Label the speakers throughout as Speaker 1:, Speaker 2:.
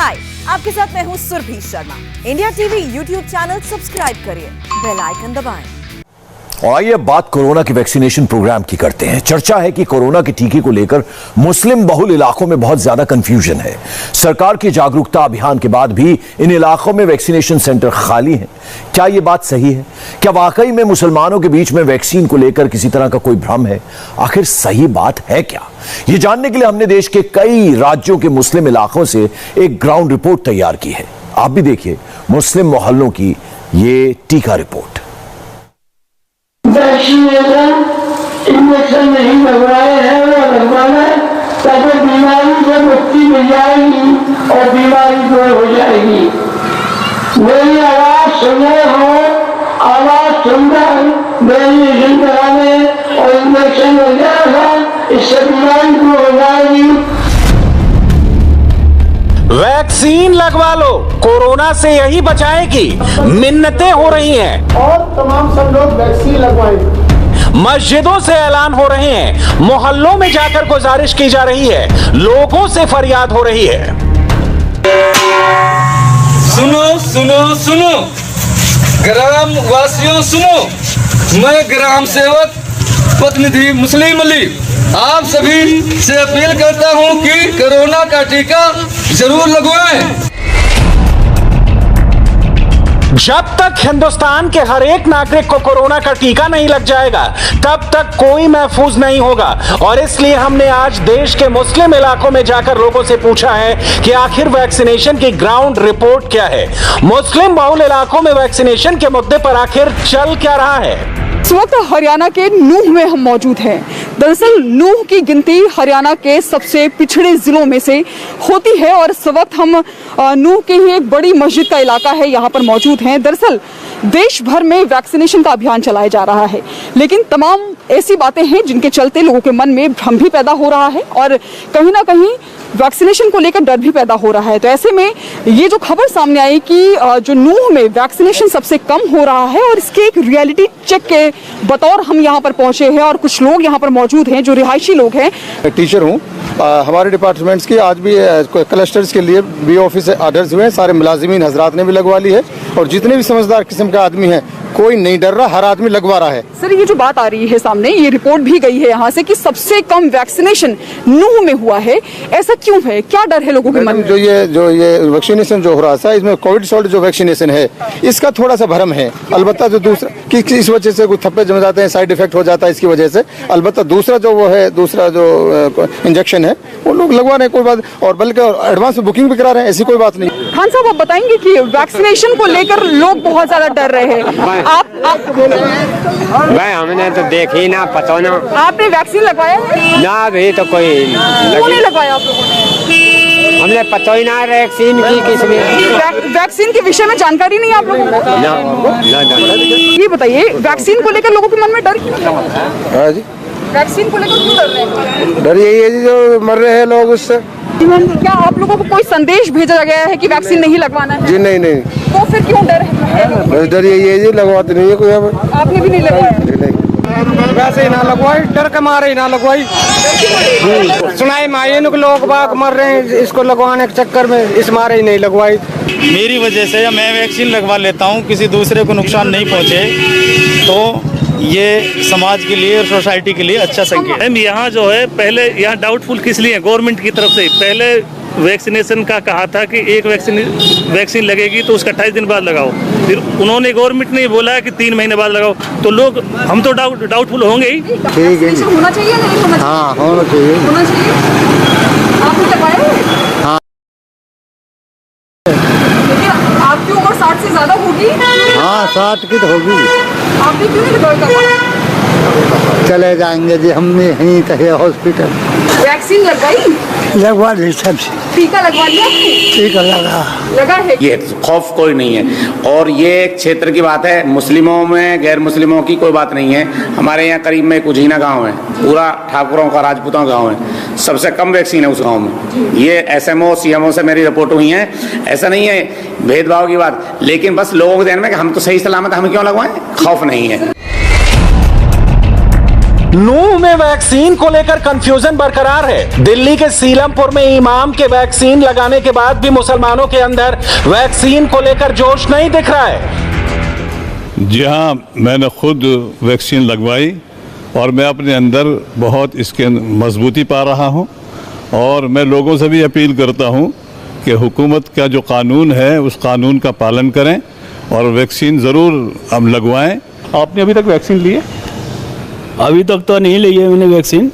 Speaker 1: हाय, आपके साथ मैं हूँ Surabhi Sharma. India TV YouTube channel subscribe करिए, बेल आइकन दबाएं।
Speaker 2: और आइए बात कोरोना की वैक्सीनेशन प्रोग्राम की करते हैं। चर्चा है कि कोरोना के टीके को लेकर मुस्लिम बहुल इलाकों में बहुत ज्यादा कंफ्यूजन है। सरकार के जागरूकता अभियान के बाद भी इन इलाकों में वैक्सीनेशन सेंटर खाली हैं। क्या यह बात सही है? क्या वाकई में मुसलमानों के बीच में वैक्सीन को लेकर किसी तरह का कोई भ्रम है? आखिर सही बात है क्या? यह जानने के लिए हमने देश के कई राज्यों के मुस्लिम इलाकों से एक ग्राउंड रिपोर्ट तैयार की है। आप भी देखिए मुस्लिम मोहल्लों की ये टीका रिपोर्ट।
Speaker 3: इंजेक्शन नहीं लगवाए हैं वो लगवाना है ताकि बीमारी से मुक्ति मिल जाएगी और बीमारी दूर हो जाएगी। मेरी आवाज सुन रहे हो, आवाज सुनकर वैक्सीनेशन कराने और इंजेक्शन लग जाएगा, इससे बीमारी दूर हो जाएगी।
Speaker 4: वैक्सीन लगवा लो, कोरोना से यही बचाएगी, मिन्नतें हो रही हैं।
Speaker 3: और तमाम सब लोग वैक्सीन लगवाएं।
Speaker 4: मस्जिदों से ऐलान हो रहे हैं, मोहल्लों में जाकर गुजारिश की जा रही है, लोगों से फरियाद हो रही है।
Speaker 5: सुनो सुनो सुनो, ग्राम वासियों सुनो, मैं ग्राम सेवक प्रतिनिधि मुस्लिम अली आप सभी से अपील करता हूं कि कोरोना का टीका जरूर लगवाएं।
Speaker 4: जब तक हिंदुस्तान के हर एक नागरिक को कोरोना का टीका नहीं लग जाएगा तब तक कोई महफूज नहीं होगा। और इसलिए हमने आज देश के मुस्लिम इलाकों में जाकर लोगों से पूछा है कि आखिर वैक्सीनेशन की ग्राउंड रिपोर्ट क्या है, मुस्लिम बहुल इलाकों में वैक्सीनेशन के मुद्दे पर आखिर चल क्या रहा है।
Speaker 6: इस वक्त हरियाणा के नूह में हम मौजूद हैं। दरअसल नूह की गिनती हरियाणा के सबसे पिछड़े जिलों में से होती है और इस वक्त हम नूह के ही एक बड़ी मस्जिद का इलाका है, यहाँ पर मौजूद हैं। दरअसल देश भर में वैक्सीनेशन का अभियान चलाया जा रहा है, लेकिन तमाम ऐसी बातें हैं जिनके चलते लोगों के मन में भ्रम भी पैदा हो रहा है और कहीं ना कहीं वैक्सीनेशन को लेकर डर भी पैदा हो रहा है। तो ऐसे में ये जो खबर सामने आई कि जो नूह में वैक्सीनेशन सबसे कम हो रहा है और इसके एक रियलिटी चेक के बतौर हम यहाँ पर पहुंचे हैं और कुछ लोग यहाँ पर मौजूद हैं जो रिहायशी लोग हैं।
Speaker 7: टीचर हूँ, हमारे डिपार्टमेंट्स की आज भी क्लस्टर्स के लिए बी ऑफिस से ऑर्डर्स हुए हैं, सारे मुलाजिमीन हजरात ने भी लगवा ली है और जितने भी समझदार किस्म का आदमी है कोई नहीं डर रहा, हर आदमी लगवा रहा है।
Speaker 6: सर ये जो बात आ रही है सामने, ये रिपोर्ट भी गई है यहाँ से कि सबसे कम वैक्सीनेशन नूह में हुआ है, ऐसा क्यों है? क्या डर है लोगों के मन में?
Speaker 7: जो ये वैक्सीनेशन जो हो रहा था, इसमें कोविड शॉल्ड जो वैक्सीनेशन है इसका थोड़ा सा भ्रम है। अलबत्ता जो दूसरा कि इस वजह से कुछ थप्पे जम जाते हैं, साइड इफेक्ट हो जाता है इसकी वजह से। अलबत्ता दूसरा जो इंजेक्शन है वो लोग लगवा रहे हैं, कोई बात, और बल्कि एडवांस में बुकिंग भी करा रहे हैं, ऐसी कोई बात नहीं।
Speaker 6: खान साहब आप बताएंगे कि वैक्सीनेशन को लेकर लोग बहुत ज्यादा डर रहे हैं, आप
Speaker 8: भाई हमने तो देखी ना, पता ना।
Speaker 6: आपने वैक्सीन लगवाया
Speaker 8: ना? अभी तो कोई
Speaker 6: नहीं लगवाया आप लोगों ने?
Speaker 8: हमने पता ही ना वैक्सीन की किसमें।
Speaker 6: वैक्सीन के विषय में जानकारी नहीं है आप लोगों को?
Speaker 8: ना।
Speaker 6: ये बताइए वैक्सीन को लेकर लोगों के मन में डर क्यों? वैक्सीन को लेकर क्यों डर रहे हैं?
Speaker 7: डर यही है जो मर रहे हैं लोग उससे।
Speaker 6: क्या आप लोगों को कोई संदेश भेजा गया है कि वैक्सीन नहीं लगवाना है?
Speaker 7: जी नहीं।
Speaker 6: तो फिर क्यों डर है?
Speaker 7: डर यही है जी, लगवाते नहीं है कोई।
Speaker 6: आपने भी नहीं लगवाया?
Speaker 8: वैसे ही ना लगवाई, डर के मारे ही ना लगवाई। सुनाई मायन के लोग बाग मर रहे हैं इसको लगवाने के चक्कर में, इस मारे ही नहीं लगवाई।
Speaker 9: मेरी वजह से या मैं वैक्सीन लगवा लेता हूँ, किसी दूसरे को नुकसान नहीं पहुँचे, तो ये समाज के लिए और सोसाइटी के लिए अच्छा संकेत है। यहाँ जो है पहले यहाँ डाउटफुल किस लिए है, गवर्नमेंट की तरफ से पहले वैक्सीनेशन का कहा था कि एक वैक्सीन लगेगी तो उसका 28 दिन बाद लगाओ, फिर उन्होंने गवर्नमेंट ने बोला कि 3 महीने बाद लगाओ, तो लोग हम तो डाउटफुल होंगे ही।
Speaker 7: ठीक है,
Speaker 6: होना चाहिए नहीं होना चाहिए?
Speaker 7: हाँ होना चाहिए।
Speaker 6: होना चाहिए। आपने लगवाया?
Speaker 7: हाँ।
Speaker 6: आपकी उम्र 60 से ज्यादा होगी?
Speaker 7: हाँ 60 की तो होगी।
Speaker 6: आपने क्यों नहीं लगवाया?
Speaker 7: चले जाएंगे जी, हमने यहीं कहे हॉस्पिटल।
Speaker 6: वैक्सीन लगवाई?
Speaker 7: लगवा ली सबसे।
Speaker 6: टीका लगवा लिया?
Speaker 7: टीका लगा
Speaker 6: है।
Speaker 10: ये खौफ कोई नहीं है और ये एक क्षेत्र की बात है, मुस्लिमों में गैर मुस्लिमों की कोई बात नहीं है। हमारे यहाँ करीब में कुजीना गांव है, पूरा ठाकुरों का राजपूतों का गांव है, सबसे कम वैक्सीन है उस गांव में। ये SMO CMO से मेरी रिपोर्ट हुई है, ऐसा नहीं है भेदभाव की बात, लेकिन बस लोगों को ध्यान में कि हम तो सही सलामत, हम क्यों लगवाएं, खौफ नहीं है।
Speaker 4: नूह में वैक्सीन को लेकर कंफ्यूजन बरकरार है। दिल्ली के सीलमपुर में इमाम के वैक्सीन लगाने के बाद भी मुसलमानों के अंदर वैक्सीन को लेकर जोश नहीं दिख रहा है।
Speaker 11: जी हाँ, मैंने खुद वैक्सीन लगवाई और मैं अपने अंदर बहुत इसके मजबूती पा रहा हूँ। और मैं लोगों से भी अपील करता हूँ कि हुकूमत का जो कानून है उस कानून का पालन करें और वैक्सीन ज़रूर हम लगवाएं।
Speaker 9: आपने अभी तक वैक्सीन ली है?
Speaker 12: अभी तक तो नहीं ली है मैंने वैक्सीन,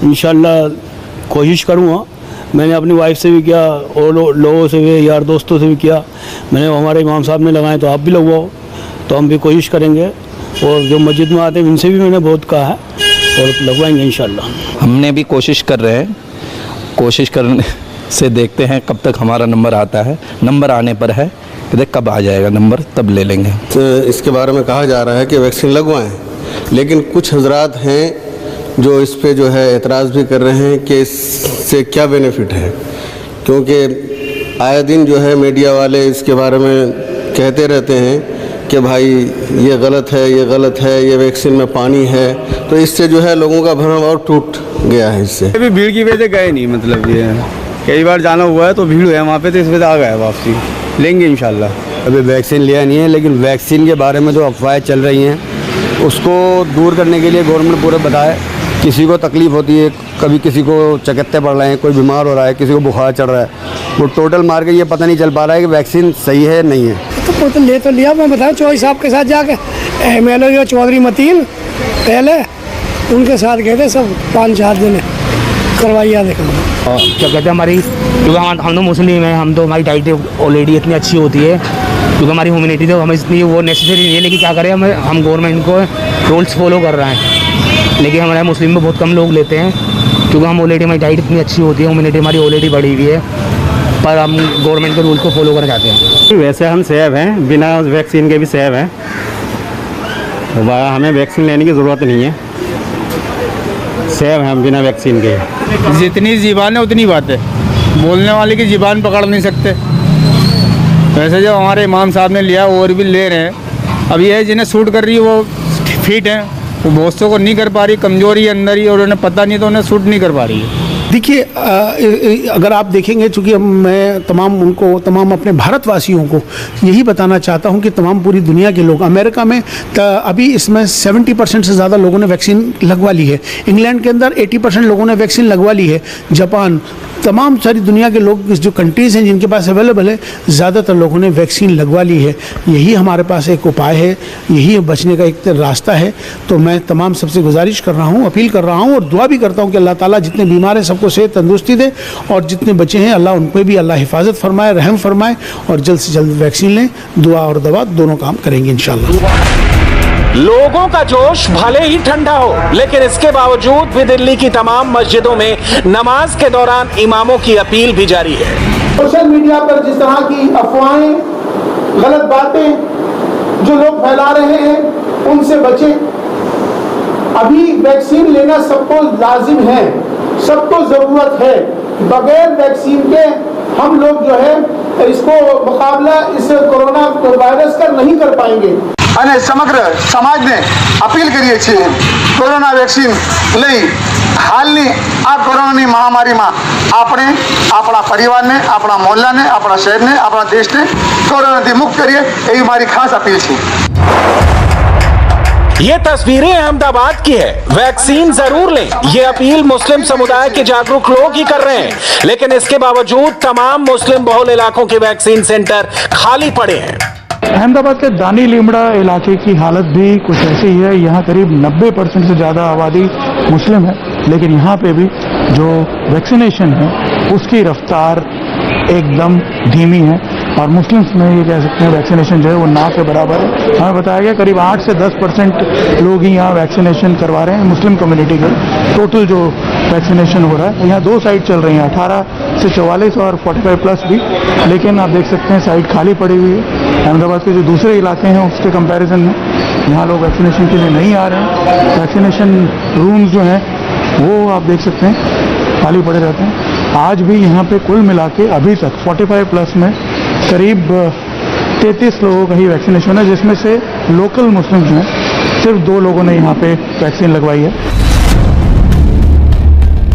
Speaker 12: इंशाल्लाह कोशिश करूँगा। मैंने अपनी वाइफ से भी किया और लोगों से भी, यार दोस्तों से भी किया। मैंने हमारे इमाम साहब ने लगाए तो आप भी लगवाओ, तो हम भी कोशिश करेंगे। और जो मस्जिद में आते हैं उनसे भी मैंने बहुत कहा है और लगवाएंगे इंशाल्लाह।
Speaker 13: हमने भी कोशिश कर रहे हैं, कोशिश करने से देखते हैं कब तक हमारा नंबर आता है। नंबर आने पर है, कब आ जाएगा नंबर तब ले लेंगे।
Speaker 14: तो इसके बारे में कहा जा रहा है कि वैक्सीन लगवाएं, लेकिन कुछ हजरात हैं जो इस पे जो है एतराज़ भी कर रहे हैं कि इससे क्या बेनिफिट है, क्योंकि आए दिन जो है मीडिया वाले इसके बारे में कहते रहते हैं कि भाई ये गलत है, ये गलत है, ये वैक्सीन में पानी है। तो इससे जो है लोगों का भ्रम और टूट गया है। इससे
Speaker 15: अभी भीड़ की वजह से गए नहीं, मतलब ये कई बार जाना हुआ है तो भीड़ है वहाँ पे, तो इस वजह से आ गया वापसी। लेंगे इंशाल्लाह।
Speaker 16: अभी वैक्सीन लिया नहीं है, लेकिन वैक्सीन के बारे में जो अफवाहें चल रही हैं उसको दूर करने के लिए गवर्नमेंट पूरा बताए। किसी को तकलीफ़ होती है, कभी किसी को चकत्ते पड़ रहे हैं, कोई बीमार हो रहा है, किसी को बुखार चढ़ रहा है, वो टोटल मार के ये पता नहीं चल पा रहा है कि वैक्सीन सही है नहीं है।
Speaker 17: तो ले तो लिया, मैं बताया चौधरी साहब के साथ जाके, MLA चौधरी मतीन पहले उनके साथ गए थे, सब 5-4 दिन करवाइया देखा।
Speaker 18: क्या कहते हैं हमारी, क्योंकि हम तो मुस्लिम हैं, हम तो हमारी डाइट ऑलरेडी इतनी अच्छी होती है, क्योंकि हमारी ह्यूमिनिटी तो हमें इतनी वो नेसेसरी नहीं है। लेकिन क्या करें, हम गवर्नमेंट को रूल्स फॉलो कर रहे हैं, लेकिन हमारे मुस्लिम में बहुत कम लोग लेते हैं, क्योंकि हम ऑलरेडी हमारी डाइट इतनी अच्छी होती है, ह्यूमिनिटी हमारी ऑलरेडी बढ़ी हुई है, पर हम गवर्नमेंट के रूल को फॉलो करना चाहते हैं।
Speaker 15: वैसे हम सेफ हैं, बिना वैक्सीन के भी सेफ हैं, हमें वैक्सीन लेने की ज़रूरत नहीं है, सेफ हैं हम बिना वैक्सीन के।
Speaker 8: जितनी ज़बान है उतनी बात है, बोलने वाले की ज़बान पकड़ नहीं सकते। वैसे जो हमारे इमाम साहब ने लिया और भी ले रहे हैं। अब ये जिन्हें सूट कर रही है वो फिट है, वो बहुत से को नहीं कर पा रही, कमजोरी है अंदर ही, और उन्हें पता नहीं तो उन्हें सूट नहीं कर पा रही है।
Speaker 17: देखिए, अगर आप देखेंगे, चूँकि मैं तमाम अपने भारतवासियों को यही बताना चाहता हूं कि तमाम पूरी दुनिया के लोग, अमेरिका में अभी इसमें 70% से ज़्यादा लोगों ने वैक्सीन लगवा ली है, इंग्लैंड के अंदर 80% लोगों ने वैक्सीन लगवा ली है, जापान, तमाम सारी दुनिया के लोग जो कंट्रीज़ हैं जिनके पास अवेलेबल है, ज़्यादातर लोगों ने वैक्सीन लगवा ली है। यही हमारे पास एक उपाय है, यही बचने का एक रास्ता है। तो मैं तमाम सबसे गुजारिश कर रहा हूँ, अपील कर रहा हूँ और दुआ भी करता हूँ कि अल्लाह ताला जितने बीमार हैं सबको सेहत तंदुरुस्ती दे, और जितने बच्चे हैं अल्लाह उन पर भी अल्लाह हिफाजत फरमाए, रहम फरमाए, और जल्द से जल्द वैक्सीन लें। दुआ और दवा दोनों काम करेंगे इंशाल्लाह।
Speaker 4: लोगों का जोश भले ही ठंडा हो, लेकिन इसके बावजूद भी दिल्ली की तमाम मस्जिदों में नमाज के दौरान इमामों की अपील भी जारी है।
Speaker 3: सोशल मीडिया पर जिस तरह की अफवाहें, गलत बातें जो लोग फैला रहे हैं उनसे बचें। अभी वैक्सीन लेना सबको लाजिम है, सबको जरूरत है। बगैर वैक्सीन के हम लोग जो है इसको मुकाबला इस कोरोना वायरस का नहीं कर पाएंगे।
Speaker 7: અને સમગ્ર સમાજને અપીલ કરીએ છીએ, કોરોના વેક્સિન લઈ હાલની આ કોરોનાની મહામારીમાં આપણે આપણા પરિવારને, આપણા મોહલ્લાને, આપણા શહેરને, આપણા દેશને કોરોનાથી મુક્ત કરીએ એવી મારી ખાસ અપીલ છે।
Speaker 4: ये तस्वीरें अहमदाबाद की है। वैक्सीन जरूर लें, ये अपील मुस्लिम समुदाय के जागरूक लोग ही कर रहे हैं, लेकिन इसके बावजूद तमाम मुस्लिम बहुल इलाकों के वैक्सीन सेंटर खाली पड़े हैं।
Speaker 19: अहमदाबाद के दानी लीमड़ा इलाके की हालत भी कुछ ऐसी ही है। यहाँ करीब 90% से ज़्यादा आबादी मुस्लिम है, लेकिन यहाँ पे भी जो वैक्सीनेशन है उसकी रफ्तार एकदम धीमी है, और मुस्लिम्स में ये कह सकते हैं वैक्सीनेशन जो है वो ना के बराबर है। हमें बताया गया करीब 8 से 10% लोग ही यहाँ वैक्सीनेशन करवा रहे हैं मुस्लिम कम्युनिटी के। टोटल जो वैक्सीनेशन हो रहा है, यहाँ 2 साइट चल रही हैं, 18 से 44 और 45 प्लस भी, लेकिन आप देख सकते हैं साइट खाली पड़ी हुई है। अहमदाबाद के जो दूसरे इलाके हैं उसके कंपैरिजन में यहाँ लोग वैक्सीनेशन के लिए नहीं आ रहे हैं। वैक्सीनेशन रूम्स जो हैं वो आप देख सकते हैं खाली पड़े रहते हैं। आज भी यहाँ पे कुल मिला के अभी तक 45 प्लस में करीब 33 लोगों का ही वैक्सीनेशन है, जिसमें से लोकल मुस्लिम्स हैं सिर्फ 2 लोगों ने यहाँ पे वैक्सीन लगवाई है।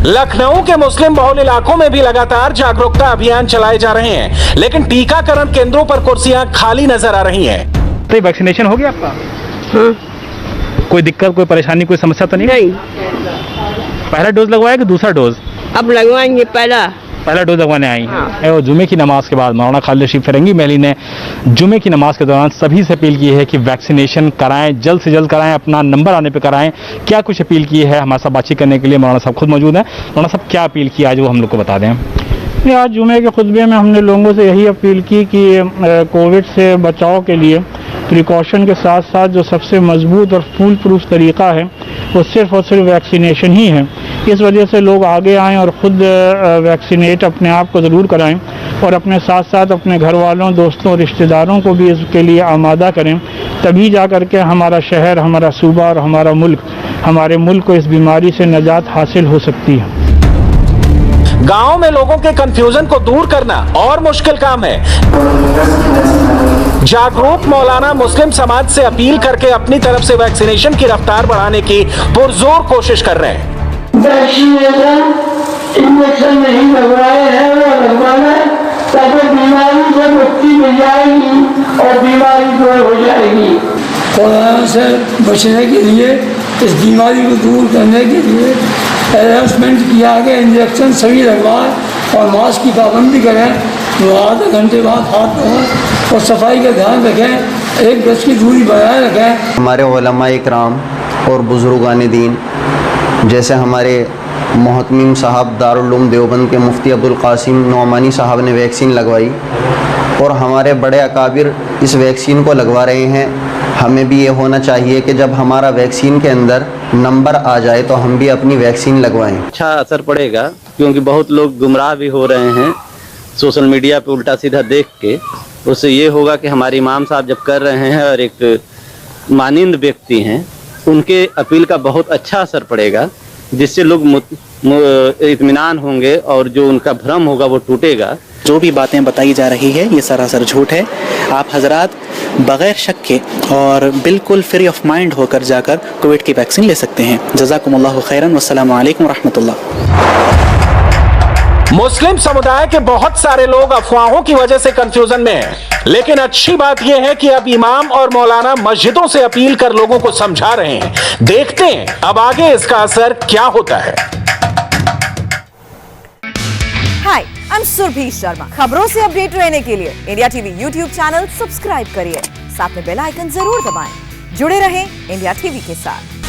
Speaker 4: लखनऊ के मुस्लिम बहुल इलाकों में भी लगातार जागरूकता अभियान चलाए जा रहे हैं, लेकिन टीकाकरण केंद्रों पर कुर्सियां खाली नजर आ रही हैं।
Speaker 20: तो वैक्सीनेशन हो गया आपका? हाँ। कोई दिक्कत, कोई परेशानी, कोई समस्या तो नहीं? पहला डोज लगवाया कि दूसरा डोज?
Speaker 21: अब लगवाएंगे। पहला
Speaker 20: डोज लगवाने आई हैं। और जुमे की नमाज के बाद मौलाना खालिद रशीद फिरंगी महली ने जुमे की नमाज के दौरान सभी से अपील की है कि वैक्सीनेशन कराएं, जल्द से जल्द कराएं, अपना नंबर आने पे कराएं। क्या कुछ अपील की है, हमारे साथ बातचीत करने के लिए मौलाना साहब खुद मौजूद हैं। मौलाना साहब, क्या अपील की आज, वो हम लोग को बता दें।
Speaker 22: आज जुमे के खुतबे में हमने लोगों से यही अपील की कि कोविड से बचाव के लिए प्रिकॉशन के साथ साथ जो सबसे मजबूत और फूल प्रूफ तरीका है वो सिर्फ और सिर्फ वैक्सीनेशन ही है। इस वजह से लोग आगे आएँ और ख़ुद वैक्सीनेट अपने आप को ज़रूर कराएं और अपने साथ साथ अपने घर वालों, दोस्तों, रिश्तेदारों को भी इसके लिए आमादा करें। तभी जा कर के हमारा शहर, हमारा सूबा और हमारे मुल्क को इस बीमारी से निजात हासिल हो सकती है।
Speaker 4: गांव में लोगों के कंफ्यूजन को दूर करना और मुश्किल काम है। जागरूक मौलाना मुस्लिम समाज से अपील करके अपनी तरफ से वैक्सीनेशन की रफ्तार बढ़ाने की पुरजोर कोशिश कर रहे हैं।
Speaker 3: वैक्सीनेशन इंजेक्शन नहीं लगवाए हैं वो लगवाना ताकि बीमारी से मुक्ति मिल जाएगी और बीमारी दूर हो जाएगी।
Speaker 23: कोरोना से बचने के लिए, इस बीमारी को दूर करने के लिए अनाउंसमेंट किया कि इंजेक्शन सभी लगवाएं और मास्क की पाबंदी करें, आधे घंटे बाद हाथ धोएं और सफाई का ध्यान रखें, 1 गज की दूरी बनाए रखें।
Speaker 24: हमारे उलमा इकराम और बुजुर्गान दीन जैसे हमारे मोहतमीम साहब दारुल उलूम देवबंद के मुफ्ती अब्दुल कासिम नौमानी साहब ने वैक्सीन लगवाई और हमारे बड़े अकाबिर इस वैक्सीन को लगवा रहे हैं। हमें भी ये होना चाहिए कि जब हमारा वैक्सीन के अंदर नंबर आ जाए तो हम भी अपनी वैक्सीन लगवाएं।
Speaker 25: अच्छा असर पड़ेगा क्योंकि बहुत लोग गुमराह भी हो रहे हैं सोशल मीडिया पे उल्टा सीधा देख के। उससे ये होगा कि हमारे इमाम साहब जब कर रहे हैं और एक मानिंद व्यक्ति हैं, उनके अपील का बहुत अच्छा असर पड़ेगा, जिससे लोग इत्मीनान होंगे और जो उनका भ्रम होगा वो टूटेगा।
Speaker 26: जो भी बातें बताई जा रही है ये सरासर झूठ है। आप हजरात बगैर शक के और बिल्कुल फ्री ऑफ माइंड होकर जाकर कोविड की वैक्सीन ले सकते हैं। जज़ाकुमुल्लाहु खैरन, वस्सलामु अलैकुम रहमतुल्लाह।
Speaker 4: मुस्लिम समुदाय के बहुत सारे लोग अफवाहों की वजह से कंफ्यूजन में हैं, लेकिन अच्छी बात यह है कि अब इमाम और मौलाना मस्जिदों से अपील कर लोगों को समझा रहे हैं। देखते हैं अब आगे इसका असर क्या होता है।
Speaker 1: हाय, आई एम सुरभि शर्मा। खबरों से अपडेट रहने के लिए India TV YouTube channel subscribe करिए, साथ में बेल आइकन जरूर दबाएं। जुड़े रहें इंडिया टीवी के साथ।